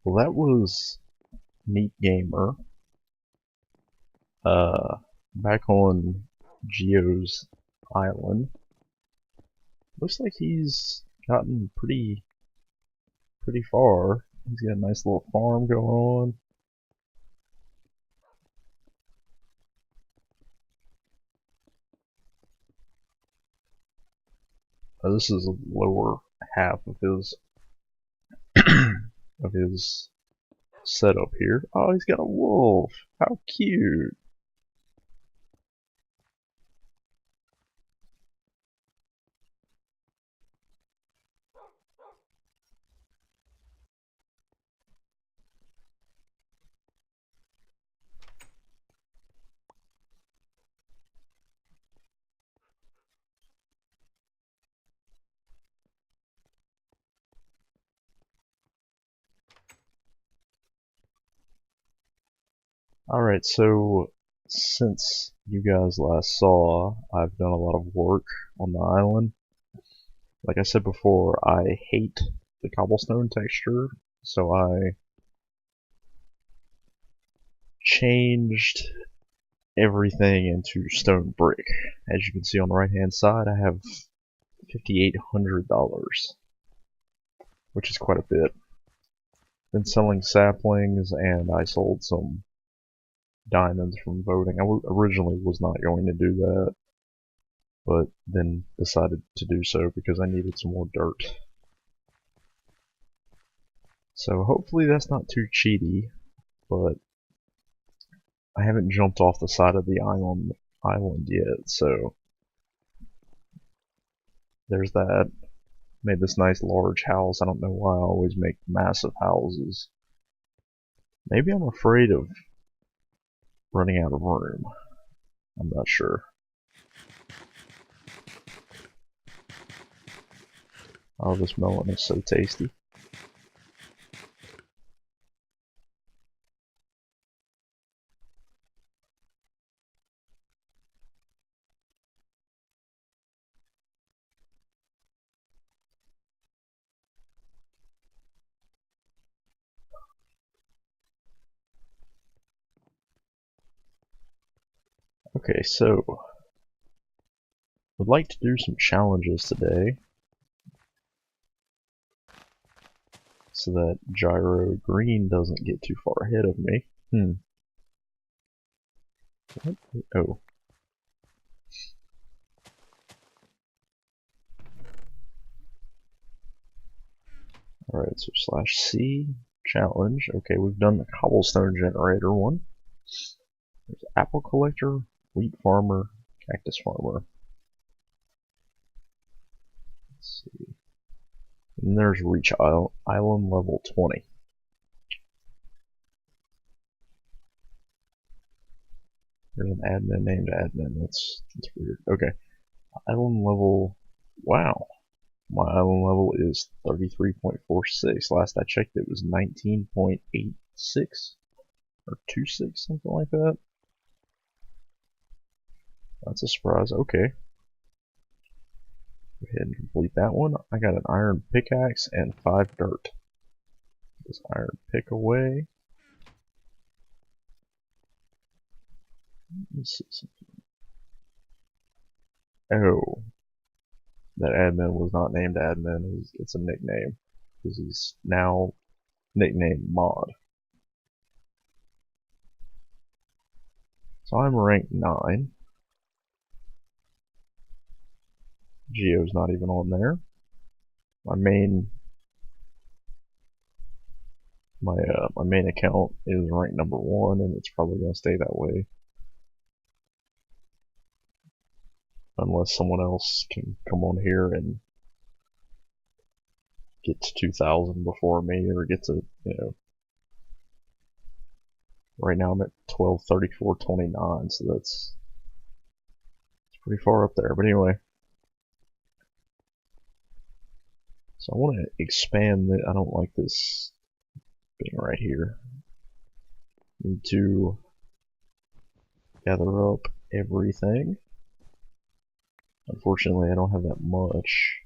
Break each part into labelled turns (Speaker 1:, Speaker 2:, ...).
Speaker 1: Well, that was Neat Gamer. Back on Geo's island. Looks like he's gotten pretty far. He's got a nice little farm going on. This is the lower half of his of his setup here. Oh, he's got a wolf. How cute. Alright, so since you guys last saw, I've done a lot of work on the island. Like I said before, I hate the cobblestone texture, so I changed everything into stone brick. As you can see on the right hand side, I have $5,800, which is quite a bit. Been selling saplings, and I sold some diamonds from voting. I originally was not going to do that, but then decided to do so because I needed some more dirt. So hopefully that's not too cheaty, but I haven't jumped off the side of the island yet, so there's that. Made this nice large house. I don't know why I always make massive houses. Maybe I'm afraid of running out of room. I'm not sure. Oh, this melon is so tasty. Okay, so would like to do some challenges today so that Gyro Green doesn't get too far ahead of me. What? Oh. Alright, so /C challenge. Okay, we've done the cobblestone generator one. There's apple collector, wheat farmer, cactus farmer. Let's see. And there's reach island level 20. There's an admin named admin. That's weird. Okay. Island level. Wow. My island level is 33.46. Last I checked, it was 19.86 or 26, something like that. That's a surprise. Okay. Go ahead and complete that one. I got an iron pickaxe and 5 dirt. This iron pick away. Let me see something. Oh, that admin was not named admin. It's a nickname because he's now nicknamed Mod. So I'm ranked 9. Geo's not even on there. My main account is ranked number 1, and it's probably gonna stay that way unless someone else can come on here and get to 2,000 before me, or get to, you know. Right now I'm at 1234.29, so it's pretty far up there. But anyway. So I want to expand I don't like this thing right here. Need to gather up everything. Unfortunately, I don't have that much.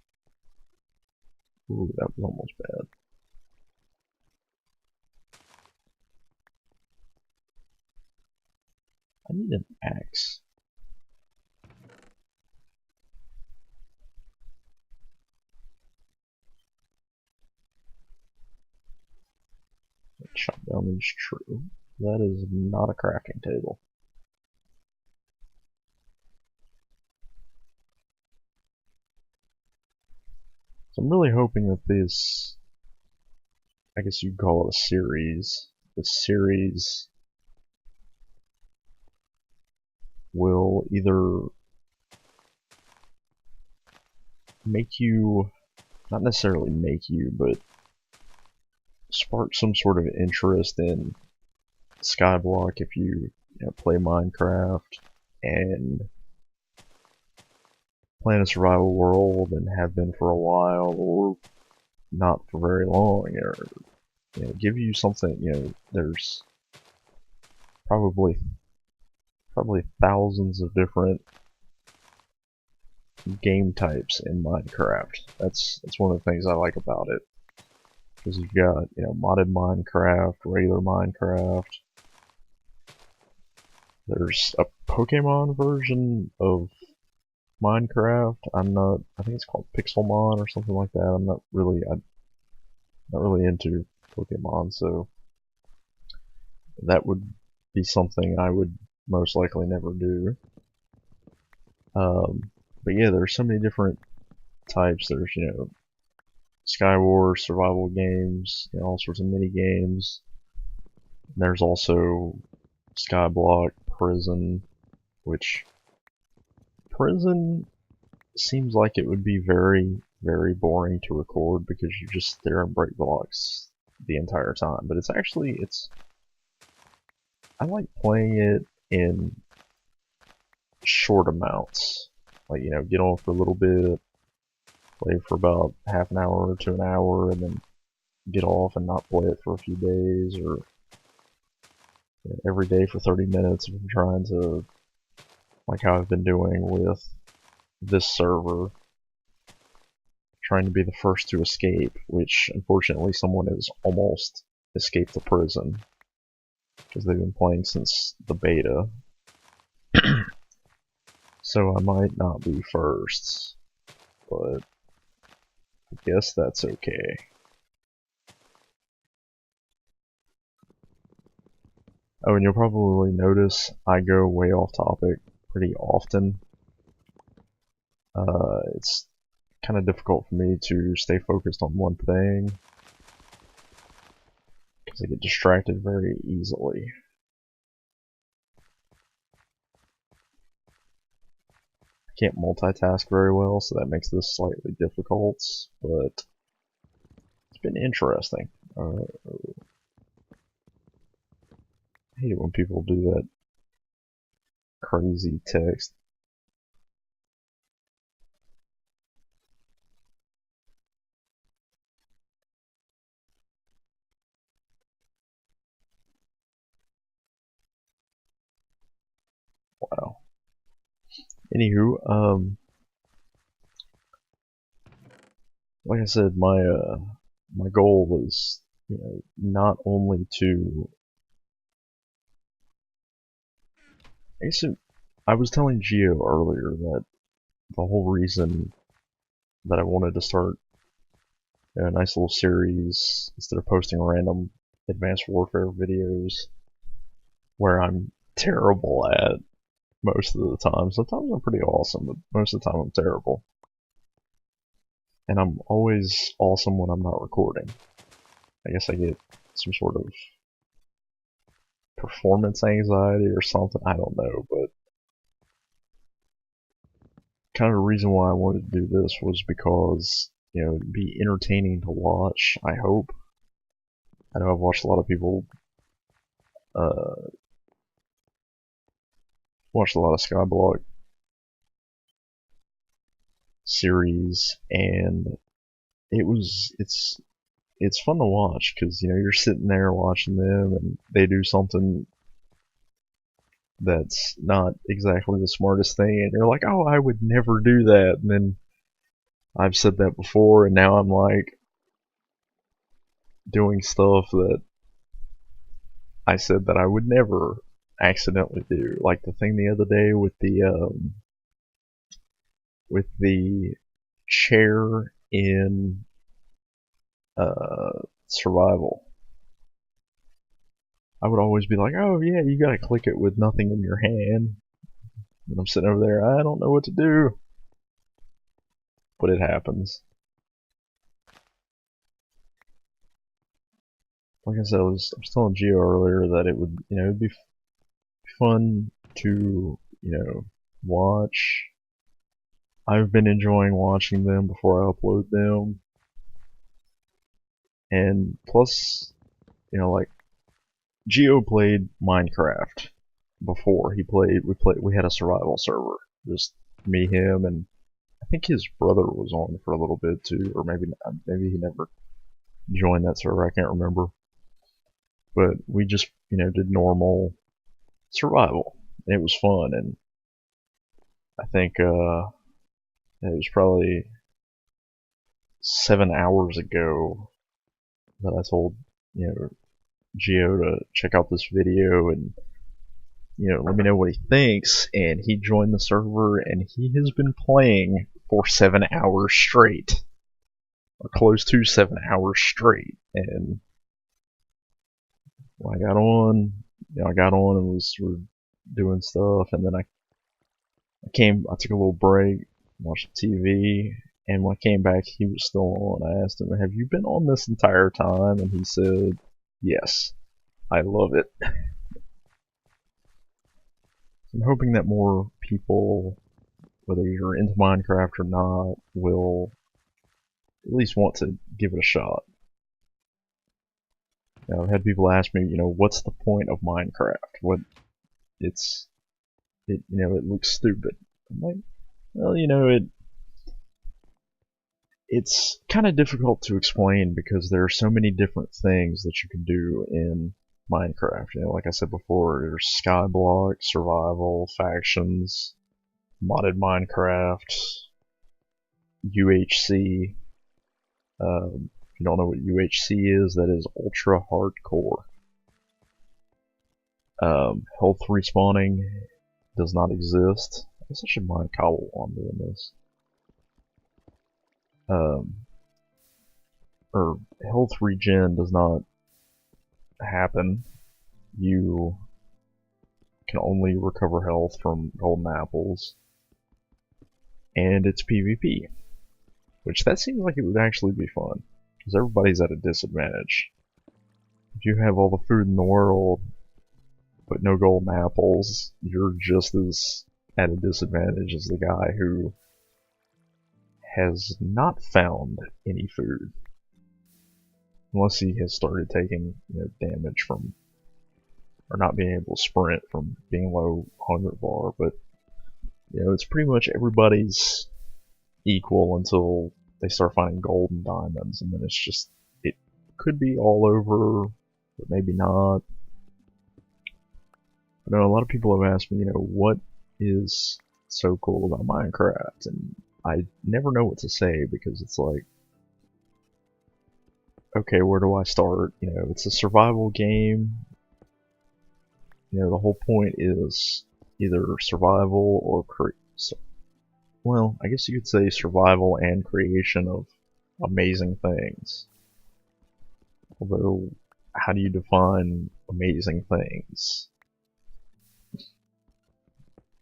Speaker 1: Ooh, that was almost bad. I need an axe. Chop down these true. That is not a crafting table. So I'm really hoping that this, I guess you'd call it a series, this series will either make you, not necessarily make you, but spark some sort of interest in Skyblock if you, play Minecraft and play in a survival world and have been for a while, or not for very long, or give you something. There's probably thousands of different game types in Minecraft. That's one of the things I like about it, because you've got modded Minecraft, regular Minecraft. There's a Pokemon version of Minecraft. I think it's called Pixelmon or something like that. I'm not really into Pokemon, so that would be something I would most likely never do. But yeah, there's so many different types. There's Skywars, survival games, all sorts of mini games. There's also Skyblock, Prison, which Prison seems like it would be very, very boring to record because you just stare and break blocks the entire time. But I like playing it in short amounts. Like, get on for a little bit, play for about half an hour to an hour, and then get off and not play it for a few days, or every day for 30 minutes if I'm trying to, like how I've been doing with this server, trying to be the first to escape, which unfortunately someone has almost escaped the prison, because they've been playing since the beta. So I might not be first, but I guess that's okay. Oh, and you'll probably notice I go way off topic pretty often. It's kind of difficult for me to stay focused on one thing, because I get distracted very easily. I can't multitask very well, so that makes this slightly difficult, but it's been interesting. I hate it when people do that crazy text. Wow. Anywho, like I said, my goal was, not only to, I was telling Gio earlier that the whole reason that I wanted to start a nice little series instead of posting random Advanced Warfare videos where I'm terrible at most of the time. Sometimes I'm pretty awesome, but most of the time I'm terrible. And I'm always awesome when I'm not recording. I guess I get some sort of performance anxiety or something. I don't know, but kind of the reason why I wanted to do this was because, it'd be entertaining to watch, I hope. I know I've watched a lot of people, watched a lot of Skyblock series, and it's fun to watch, because, you're sitting there watching them, and they do something that's not exactly the smartest thing, and you're like, oh, I would never do that, and then I've said that before, and now I'm like doing stuff that I said that I would never accidentally do. Like the thing the other day with the chair in survival. I would always be like, oh yeah, you gotta click it with nothing in your hand. And I'm sitting over there, I don't know what to do. But it happens. Like I said, I was telling Gio earlier that it would, it'd be fun to, watch. I've been enjoying watching them before I upload them. And plus, like, Gio played Minecraft before. We had a survival server. Just me, him, and I think his brother was on for a little bit too, or maybe he never joined that server. I can't remember. But we just, did normal survival. It was fun, and I think it was probably 7 hours ago that I told, Gio to check out this video and, let me know what he thinks. And he joined the server, and he has been playing for 7 hours straight, or close to 7 hours straight. And when I got on, and we're doing stuff, and then I took a little break, watched TV, and when I came back, he was still on. I asked him, have you been on this entire time? And he said, yes, I love it. I'm hoping that more people, whether you're into Minecraft or not, will at least want to give it a shot. I've had people ask me, what's the point of Minecraft? It looks stupid. I'm like, well, it's kind of difficult to explain because there are so many different things that you can do in Minecraft. Like I said before, there's Skyblock, survival, factions, modded Minecraft, UHC. If you don't know what UHC is, that is ultra hardcore. Health respawning does not exist. I guess I should mine cobble while I'm doing this. Or health regen does not happen. You can only recover health from golden apples. And it's PvP. Which that seems like it would actually be fun. Because everybody's at a disadvantage. If you have all the food in the world, but no golden apples, you're just as at a disadvantage as the guy who has not found any food. Unless he has started taking damage from, or not being able to sprint from being low hunger bar. But it's pretty much everybody's equal until they start finding gold and diamonds, and then it's just, it could be all over, but maybe not. I know a lot of people have asked me, what is so cool about Minecraft, and I never know what to say because it's like, okay, where do I start? It's a survival game. The whole point is either survival or well, I guess you could say survival and creation of amazing things. Although, how do you define amazing things?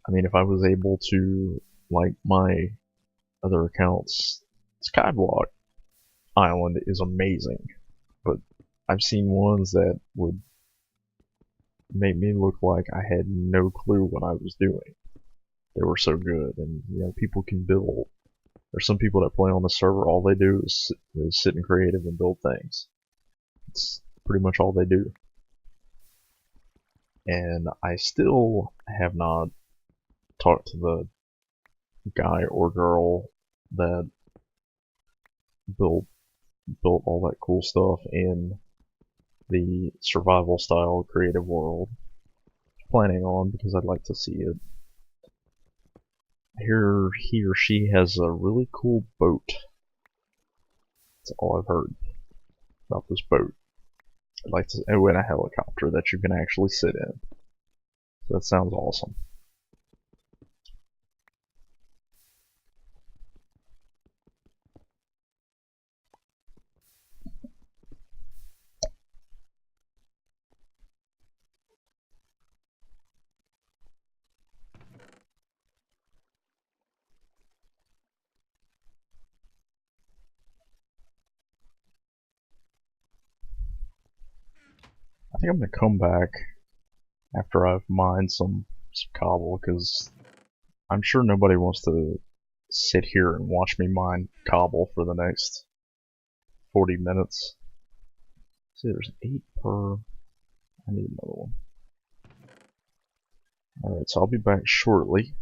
Speaker 1: I mean, if I was able to, like my other accounts, Skyblock Island is amazing, but I've seen ones that would make me look like I had no clue what I was doing. They were so good, and people can build. There's some people that play on the server, all they do is sit in creative and build things. It's pretty much all they do. And I still have not talked to the guy or girl that built all that cool stuff in the survival style creative world. Planning on, because I'd like to see it. I hear he or she has a really cool boat. That's all I've heard about this boat. I'd like to, and a helicopter that you can actually sit in. So that sounds awesome. I think I'm gonna come back after I've mined some cobble, because I'm sure nobody wants to sit here and watch me mine cobble for the next 40 minutes. See, there's 8 per. I need another one. Alright, so I'll be back shortly.